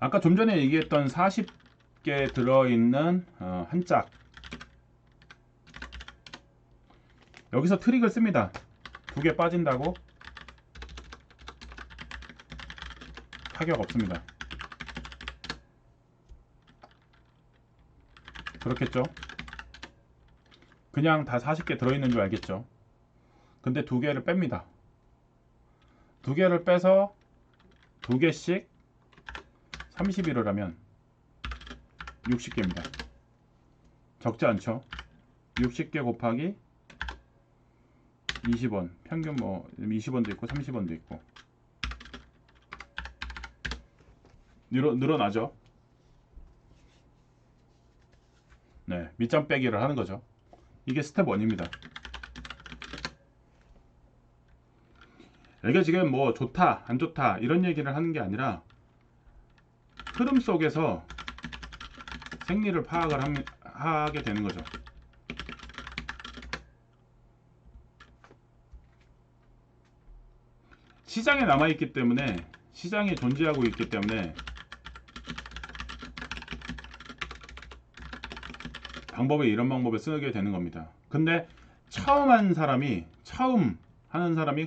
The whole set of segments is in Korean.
아까 좀 전에 얘기했던 40개 들어있는 한 짝, 여기서 트릭을 씁니다. 2개 빠진다고 타격 없습니다. 그렇겠죠? 그냥 다 40개 들어있는 줄 알겠죠? 근데 2개를 뺍니다. 2개를 빼서 2개씩 31을 하면 60개입니다. 적지 않죠? 60개 곱하기 20원. 평균 뭐 20원도 있고 30원도 있고. 늘어나죠? 네, 밑장 빼기를 하는 거죠. 이게 스텝 1입니다. 이게 지금 뭐 좋다, 안 좋다 이런 얘기를 하는 게 아니라 흐름 속에서 생리를 파악을 하게 되는 거죠. 시장에 남아있기 때문에, 시장에 존재하고 있기 때문에 이런 방법을 쓰게 되는 겁니다. 근데 처음 하는 사람이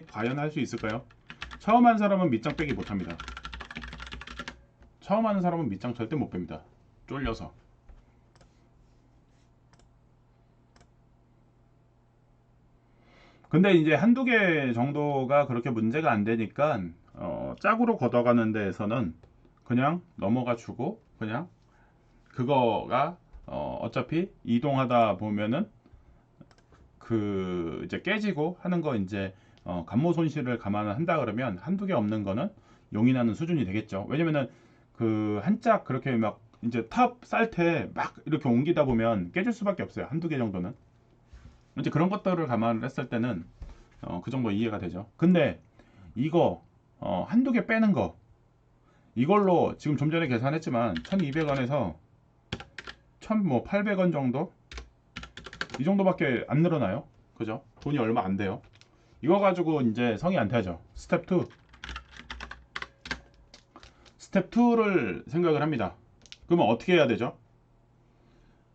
과연 할 수 있을까요? 처음 하는 사람은 밑장 빼기 못합니다. 처음 하는 사람은 밑장 절대 못 뺍니다. 쫄려서. 근데 이제 한두 개 정도가 그렇게 문제가 안 되니까 짝으로 걷어가는 데에서는 그냥 넘어가 주고, 그냥 그거가 어차피 이동하다 보면은 그 이제 깨지고 하는 거 이제 감모 손실을 감안한다 그러면 한두 개 없는 거는 용인하는 수준이 되겠죠. 왜냐면은 그 한 짝 그렇게 막 이제 탑 쌀 때 막 이렇게 옮기다 보면 깨질 수밖에 없어요. 한두 개 정도는. 이제 그런 것들을 감안을 했을 때는 그 정도 이해가 되죠. 근데 이거 한두 개 빼는 거, 이걸로 지금 좀 전에 계산했지만 1200원에서 1800원 정도? 이 정도밖에 안 늘어나요. 그죠? 돈이 얼마 안 돼요. 이거 가지고 이제 성이 안 타죠. 스텝 2. 스텝 2를 생각을 합니다. 그러면 어떻게 해야 되죠?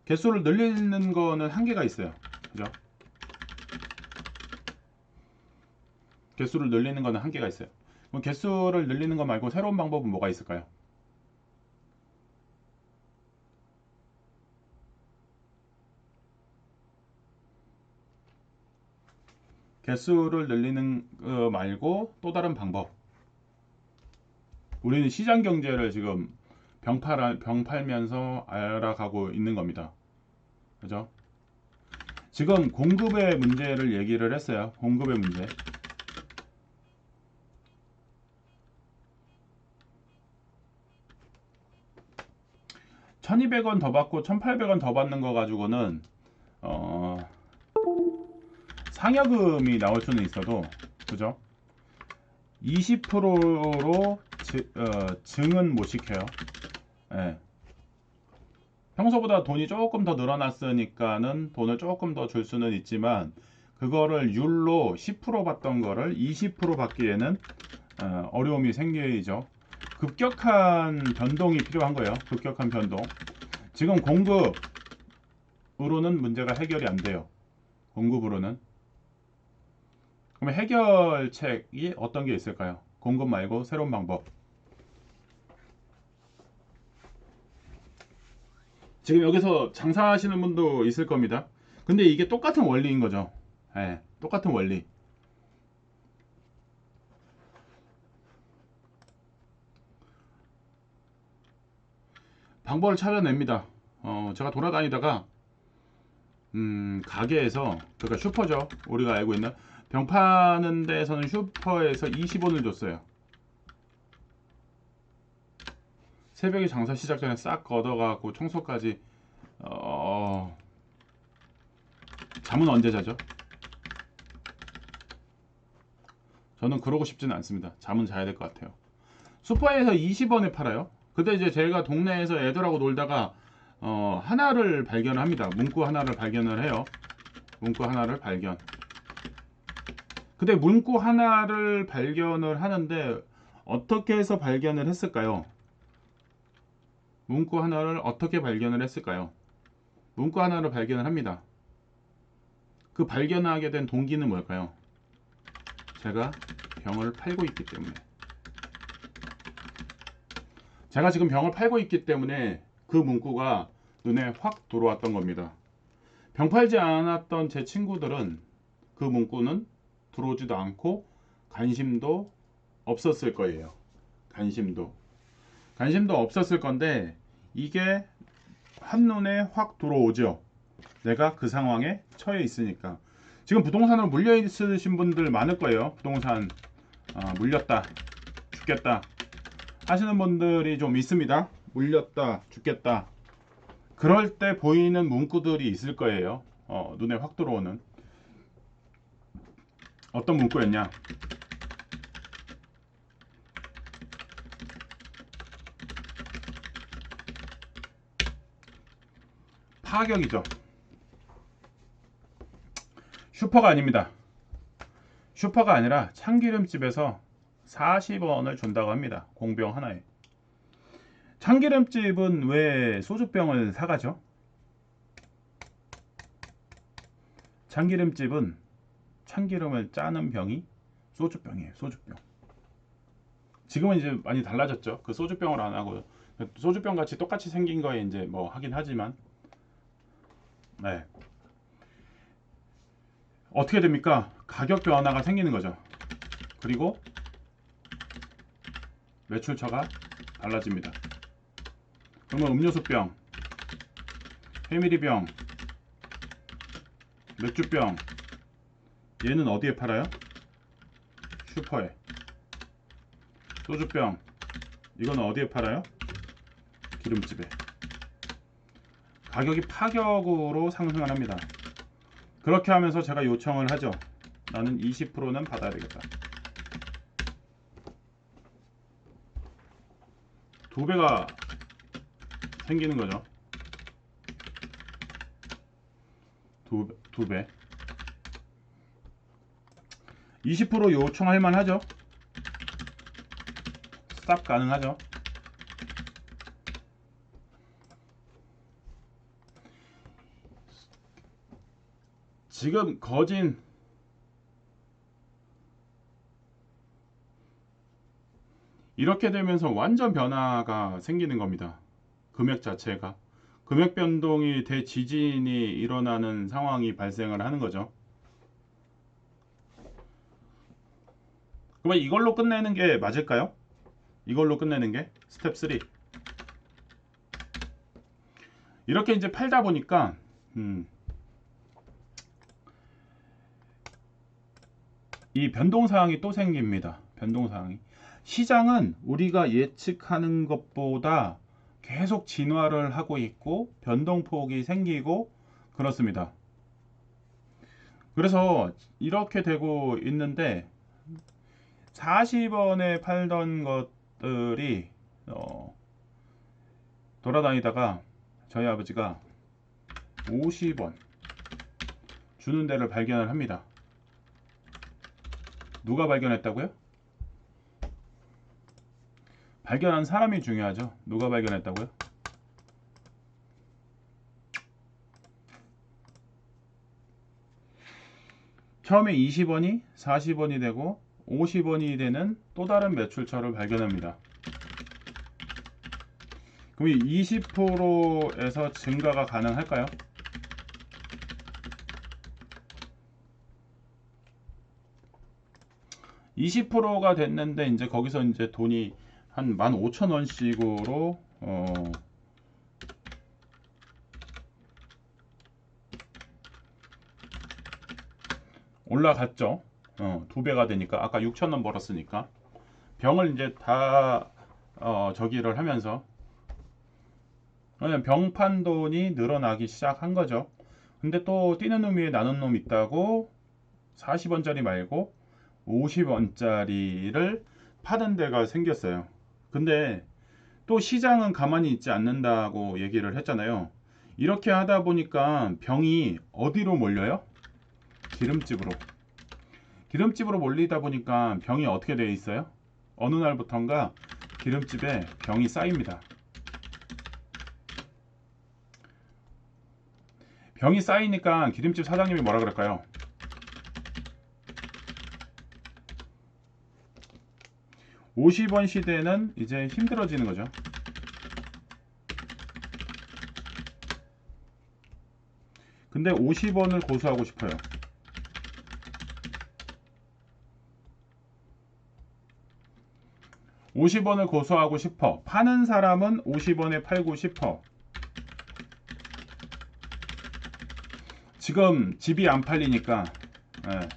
개수를 늘리는 거는 한계가 있어요. 그죠? 개수를 늘리는 거는 한계가 있어요. 그럼 개수를 늘리는 거 말고 새로운 방법은 뭐가 있을까요? 개수를 늘리는 거 말고 또 다른 방법. 우리는 시장 경제를 지금 병 팔면서 알아가고 있는 겁니다. 그죠? 지금 공급의 문제를 얘기를 했어요. 공급의 문제. 1200원 더 받고 1800원 더 받는 거 가지고는 상여금이 나올 수는 있어도, 그죠? 20%로 증은 못 시켜요. 예. 평소보다 돈이 조금 더 늘어났으니까는 돈을 조금 더 줄 수는 있지만, 그거를 율로 10% 받던 거를 20% 받기에는 어려움이 생기죠. 급격한 변동이 필요한 거예요. 급격한 변동. 지금 공급으로는 문제가 해결이 안 돼요. 공급으로는. 그럼 해결책이 어떤 게 있을까요? 공급 말고 새로운 방법. 지금 여기서 장사하시는 분도 있을 겁니다. 근데 이게 똑같은 원리인 거죠. 예, 똑같은 원리. 방법을 찾아냅니다. 제가 돌아다니다가 가게에서, 그러니까 슈퍼죠. 우리가 알고 있는 병 파는 데에서는 슈퍼에서 20원을 줬어요. 새벽에 장사 시작 전에 싹 걷어가고 청소까지. 잠은 언제 자죠? 저는 그러고 싶지는 않습니다. 잠은 자야 될 것 같아요. 슈퍼에서 20원에 팔아요. 근데 이제 제가 동네에서 애들하고 놀다가 하나를 발견을 합니다. 문구 하나를 발견을 해요. 문구 하나를 발견. 근데 문구 하나를 발견을 하는데 어떻게 해서 발견을 했을까요? 문구 하나를 어떻게 발견을 했을까요? 문구 하나를 발견을 합니다. 그 발견하게 된 동기는 뭘까요? 제가 병을 팔고 있기 때문에. 제가 지금 병을 팔고 있기 때문에 그 문구가 눈에 확 들어왔던 겁니다. 병 팔지 않았던 제 친구들은 그 문구는 들어오지도 않고 관심도 없었을 거예요. 관심도 없었을 건데 이게 한눈에 확 들어오죠. 내가 그 상황에 처해 있으니까. 지금 부동산으로 물려 있으신 분들 많을 거예요. 부동산 물렸다, 죽겠다 하시는 분들이 좀 있습니다. 물렸다, 죽겠다. 그럴 때 보이는 문구들이 있을 거예요. 눈에 확 들어오는. 어떤 문구였냐? 파격이죠. 슈퍼가 아닙니다. 슈퍼가 아니라 참기름집에서 40원을 준다고 합니다. 공병 하나에. 참기름집은 왜 소주병을 사가죠? 참기름집은 참기름을 짜는 병이 소주병이에요. 소주병. 지금은 이제 많이 달라졌죠. 그 소주병을 안 하고 소주병 같이 똑같이 생긴 거에 이제 뭐 하긴 하지만, 네. 어떻게 됩니까? 가격 변화가 생기는 거죠. 그리고 매출처가 달라집니다. 그러면 음료수병, 패밀리병, 맥주병, 얘는 어디에 팔아요? 슈퍼에. 소주병, 이건 어디에 팔아요? 기름집에. 가격이 파격으로 상승을 합니다. 그렇게 하면서 제가 요청을 하죠. 나는 20%는 받아야 되겠다. 2배가 생기는 거죠. 2배. 20% 요청할 만하죠. 스탑 가능하죠. 지금 거진 이렇게 되면서 완전 변화가 생기는 겁니다. 금액 자체가. 금액 변동이 대지진이 일어나는 상황이 발생을 하는 거죠. 그러면 이걸로 끝내는 게 맞을까요? 이걸로 끝내는 게 스텝 3. 이렇게 이제 팔다 보니까 이 변동사항이 또 생깁니다. 변동사항이. 시장은 우리가 예측하는 것보다 계속 진화를 하고 있고 변동폭이 생기고 그렇습니다. 그래서 이렇게 되고 있는데 40원에 팔던 것들이 돌아다니다가 저희 아버지가 50원 주는 데를 발견을 합니다. 누가 발견했다고요? 발견한 사람이 중요하죠. 누가 발견했다고요? 처음에 20원이 40원이 되고 50원이 되는 또 다른 매출처를 발견합니다. 그럼 20%에서 증가가 가능할까요? (20%가) 됐는데 이제 거기서 이제 돈이 한 15,000원씩으로 올라갔죠. 2배가 되니까 아까 6,000원 벌었으니까 병을 이제 다 저기를 하면서 그냥 병판 돈이 늘어나기 시작한 거죠. 근데 또 뛰는 놈 위에 나는 놈 있다고 40원짜리 말고 50원짜리를 파는 데가 생겼어요. 근데 또 시장은 가만히 있지 않는다고 얘기를 했잖아요. 이렇게 하다 보니까 병이 어디로 몰려요? 기름집으로. 기름집으로 몰리다 보니까 병이 어떻게 되어 있어요? 어느 날부턴가 기름집에 병이 쌓입니다. 병이 쌓이니까 기름집 사장님이 뭐라 그럴까요? 50원 시대는 이제 힘들어지는 거죠. 근데 50원을 고수하고 싶어요. (50원을) 고수하고 싶어. 파는 사람은 50원에 팔고 싶어. 지금 집이 안 팔리니까 예,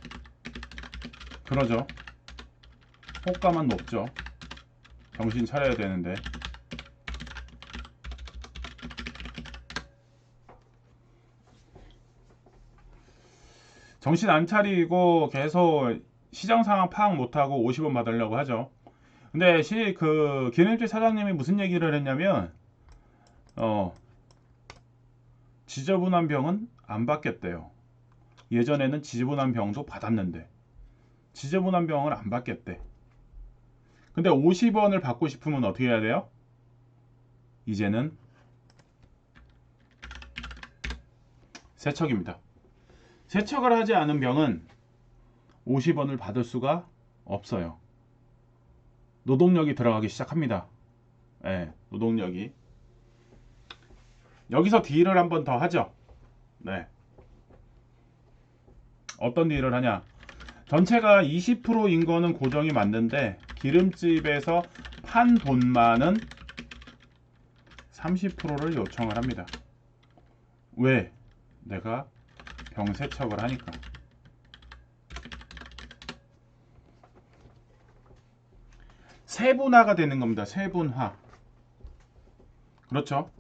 그러죠. 호가만 높죠. 정신 차려야 되는데. 정신 안 차리고 계속 시장 상황 파악 못하고 50원 받으려고 하죠. 근데 그 기름집 사장님이 무슨 얘기를 했냐면 지저분한 병은 안 받겠대요. 예전에는 지저분한 병도 받았는데 지저분한 병을 안 받겠대. 근데 50원을 받고 싶으면 어떻게 해야 돼요? 이제는 세척입니다. 세척을 하지 않은 병은 50원을 받을 수가 없어요. 노동력이 들어가기 시작합니다. 네, 노동력이. 여기서 딜을 한번 더 하죠. 네. 어떤 딜을 하냐? 전체가 20%인 거는 고정이 맞는데 기름집에서 판 돈만은 30%를 요청을 합니다. 왜? 내가 병 세척을 하니까. 세분화가 되는 겁니다. 세분화. 그렇죠?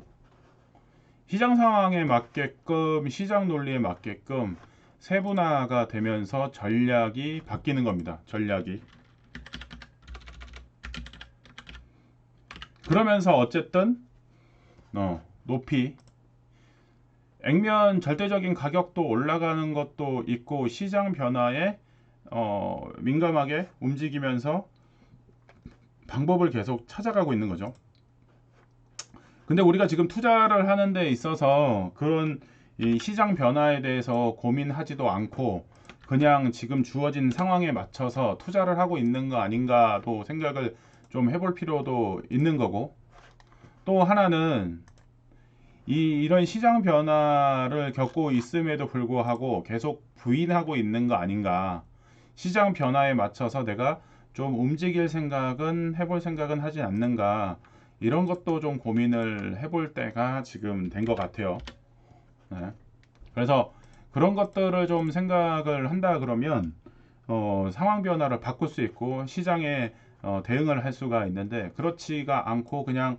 시장 상황에 맞게끔, 시장 논리에 맞게끔 세분화가 되면서 전략이 바뀌는 겁니다. 전략이. 그러면서 어쨌든 높이 액면 절대적인 가격도 올라가는 것도 있고 시장 변화에 민감하게 움직이면서 방법을 계속 찾아가고 있는 거죠. 근데 우리가 지금 투자를 하는 데 있어서 그런 이 시장 변화에 대해서 고민하지도 않고 그냥 지금 주어진 상황에 맞춰서 투자를 하고 있는 거 아닌가도 생각을 좀 해볼 필요도 있는 거고, 또 하나는 이런 시장 변화를 겪고 있음에도 불구하고 계속 부인하고 있는 거 아닌가. 시장 변화에 맞춰서 내가 좀 움직일 생각은 해볼 생각은 하지 않는가. 이런 것도 좀 고민을 해볼 때가 지금 된 것 같아요. 네. 그래서 그런 것들을 좀 생각을 한다 그러면 상황 변화를 바꿀 수 있고 시장에 대응을 할 수가 있는데, 그렇지가 않고 그냥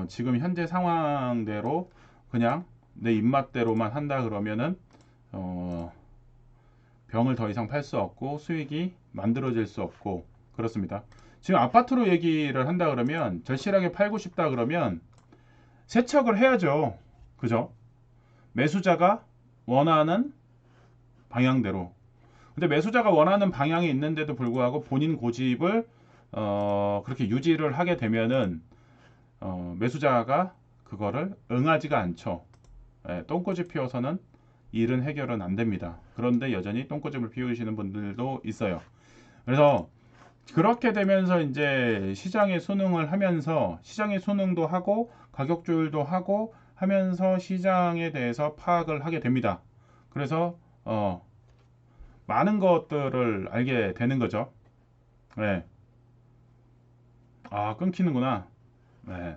지금 현재 상황대로 그냥 내 입맛대로만 한다 그러면은 병을 더 이상 팔 수 없고 수익이 만들어질 수 없고 그렇습니다. 지금 아파트로 얘기를 한다 그러면 절실하게 팔고 싶다 그러면 세척을 해야죠. 그죠? 매수자가 원하는 방향대로. 근데 매수자가 원하는 방향이 있는데도 불구하고 본인 고집을 그렇게 유지를 하게 되면은 매수자가 그거를 응하지가 않죠. 똥꼬집 피워서는 일은 해결은 안 됩니다. 그런데 여전히 똥꼬집을 피우시는 분들도 있어요. 그래서 그렇게 되면서 이제 시장에 순응을 하면서 시장에 순응도 하고 가격 조율도 하고 하면서 시장에 대해서 파악을 하게 됩니다. 그래서 많은 것들을 알게 되는 거죠. 네. 아, 끊기는구나. 네.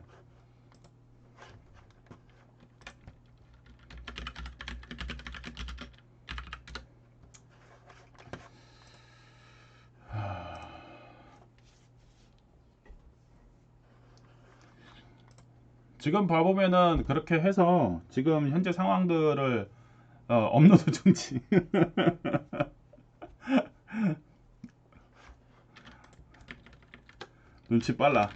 지금 봐보면은 그렇게 해서 지금 현재 상황들을 업로드 중지. 눈치 빨라.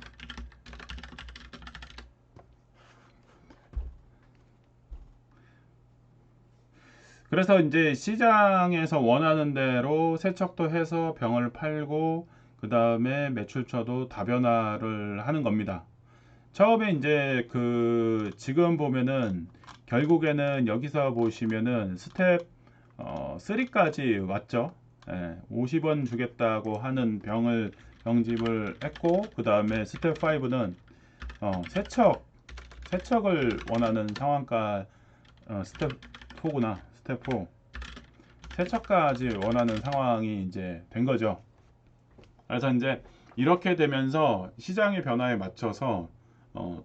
그래서 이제 시장에서 원하는 대로 세척도 해서 병을 팔고 그 다음에 매출처도 다변화를 하는 겁니다. 처음에 이제 그 지금 보면은 결국에는 여기서 보시면은 스텝 3까지 왔죠. 예, 50원 주겠다고 하는 병집을 했고, 그 다음에 스텝 5는 세척을 원하는 상황까. 스텝 4구나. 스텝 4 세척까지 원하는 상황이 이제 된 거죠. 그래서 이제 이렇게 되면서 시장의 변화에 맞춰서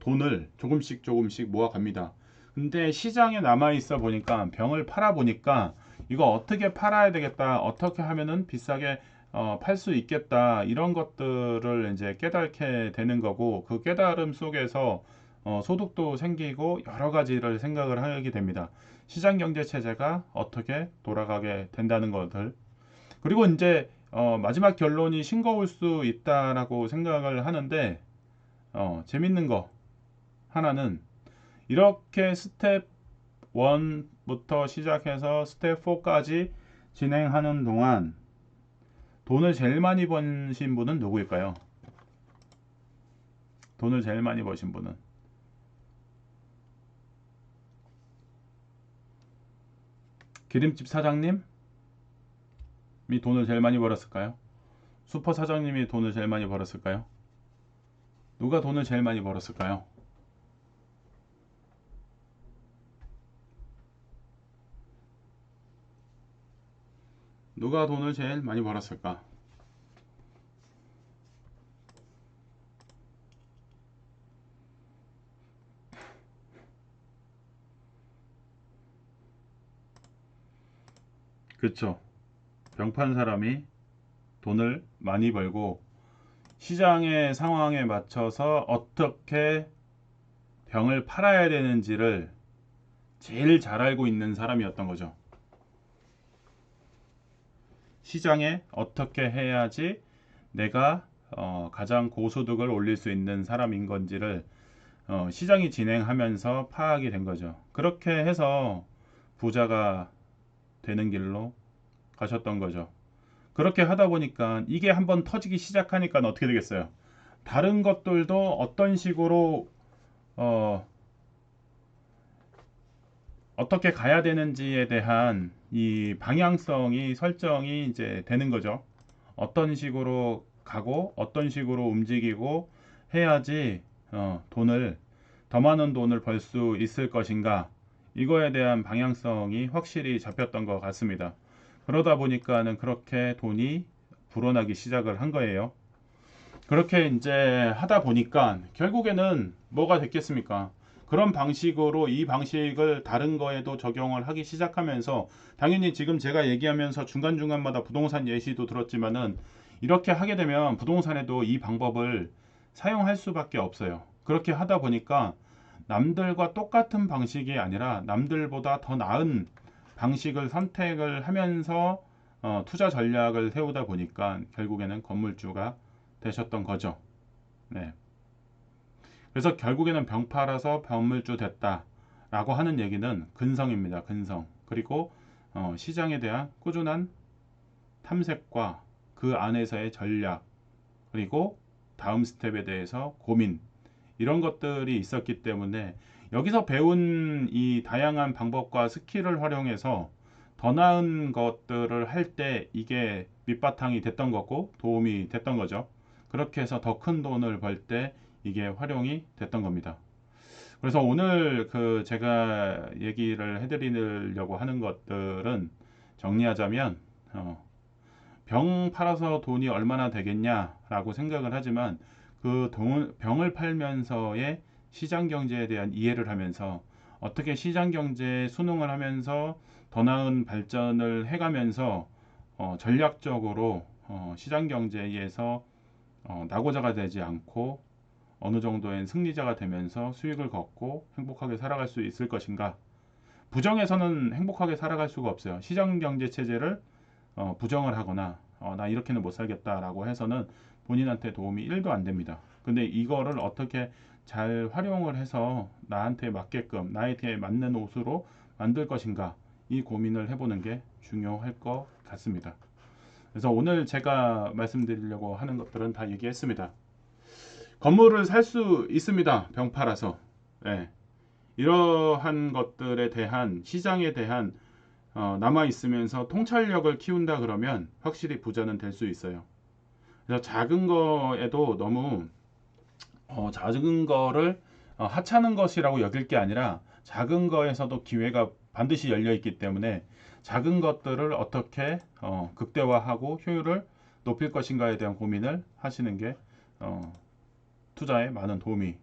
돈을 조금씩 모아갑니다. 근데 시장에 남아 있어 보니까 병을 팔아 보니까 이거 어떻게 팔아야 되겠다, 어떻게 하면은 비싸게 팔 수 있겠다, 이런 것들을 이제 깨닫게 되는 거고, 그 깨달음 속에서 소득도 생기고 여러 가지를 생각을 하게 됩니다. 시장 경제 체제가 어떻게 돌아가게 된다는 것들. 그리고 이제 마지막 결론이 싱거울 수 있다라고 생각을 하는데, 재밌는 거 하나는, 이렇게 스텝 1부터 시작해서 스텝 4까지 진행하는 동안 돈을 제일 많이 버신 분은 누구일까요? 돈을 제일 많이 버신 분은 기름집 사장님이 돈을 제일 많이 벌었을까요? 슈퍼 사장님이 돈을 제일 많이 벌었을까요? 누가 돈을 제일 많이 벌었을까요? 누가 돈을 제일 많이 벌었을까? 그쵸. 병판 사람이 돈을 많이 벌고, 시장의 상황에 맞춰서 어떻게 병을 팔아야 되는지를 제일 잘 알고 있는 사람이었던 거죠. 시장에 어떻게 해야지 내가 가장 고소득을 올릴 수 있는 사람인 건지를 시장이 진행하면서 파악이 된 거죠. 그렇게 해서 부자가 되는 길로 가셨던 거죠. 그렇게 하다 보니까 이게 한번 터지기 시작하니까 어떻게 되겠어요? 다른 것들도 어떤 식으로 어, 어떻게 가야 되는지에 대한 이 방향성이 설정이 이제 되는 거죠. 어떤 식으로 가고 어떤 식으로 움직이고 해야지 더 많은 돈을 벌 수 있을 것인가, 이거에 대한 방향성이 확실히 잡혔던 것 같습니다. 그러다 보니까는 그렇게 돈이 불어나기 시작을 한 거예요. 그렇게 이제 하다 보니까 결국에는 뭐가 됐겠습니까? 그런 방식으로 이 방식을 다른 거에도 적용을 하기 시작하면서, 당연히 지금 제가 얘기하면서 중간중간마다 부동산 예시도 들었지만은, 이렇게 하게 되면 부동산에도 이 방법을 사용할 수밖에 없어요. 그렇게 하다 보니까 남들과 똑같은 방식이 아니라 남들보다 더 나은 방식을 선택을 하면서 투자 전략을 세우다 보니까 결국에는 건물주가 되셨던 거죠. 네. 그래서 결국에는 병 팔아서 건물주 됐다라고 하는 얘기는 근성입니다. 근성. 그리고 시장에 대한 꾸준한 탐색과 그 안에서의 전략, 그리고 다음 스텝에 대해서 고민, 이런 것들이 있었기 때문에 여기서 배운 이 다양한 방법과 스킬을 활용해서 더 나은 것들을 할 때 이게 밑바탕이 됐던 거고 도움이 됐던 거죠. 그렇게 해서 더 큰 돈을 벌 때 이게 활용이 됐던 겁니다. 그래서 오늘 그 제가 얘기를 해드리려고 하는 것들은, 정리하자면 병 팔아서 돈이 얼마나 되겠냐라고 생각을 하지만, 그 병을 팔면서의 시장 경제에 대한 이해를 하면서 어떻게 시장 경제에 순응을 하면서 더 나은 발전을 해가면서 전략적으로 시장 경제에서 낙오자가 되지 않고 어느 정도의 승리자가 되면서 수익을 걷고 행복하게 살아갈 수 있을 것인가. 부정에서는 행복하게 살아갈 수가 없어요. 시장 경제 체제를 부정을 하거나 나 이렇게는 못 살겠다라고 해서는 본인한테 도움이 1도 안 됩니다. 근데 이거를 어떻게 잘 활용을 해서 나한테 맞게끔 나에게 맞는 옷으로 만들 것인가, 이 고민을 해보는 게 중요할 것 같습니다. 그래서 오늘 제가 말씀드리려고 하는 것들은 다 얘기했습니다. 건물을 살 수 있습니다. 병 팔아서. 예. 이러한 것들에 대한 시장에 대한 남아 있으면서 통찰력을 키운다 그러면 확실히 부자는 될 수 있어요. 그래서 작은 거에도 너무 작은 거를 하찮은 것이라고 여길 게 아니라 작은 거에서도 기회가 반드시 열려 있기 때문에 작은 것들을 어떻게 극대화하고 효율을 높일 것인가에 대한 고민을 하시는 게 투자에 많은 도움이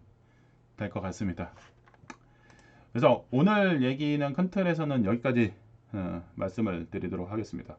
될 것 같습니다. 그래서 오늘 얘기는 큰 틀에서는 여기까지 말씀을 드리도록 하겠습니다.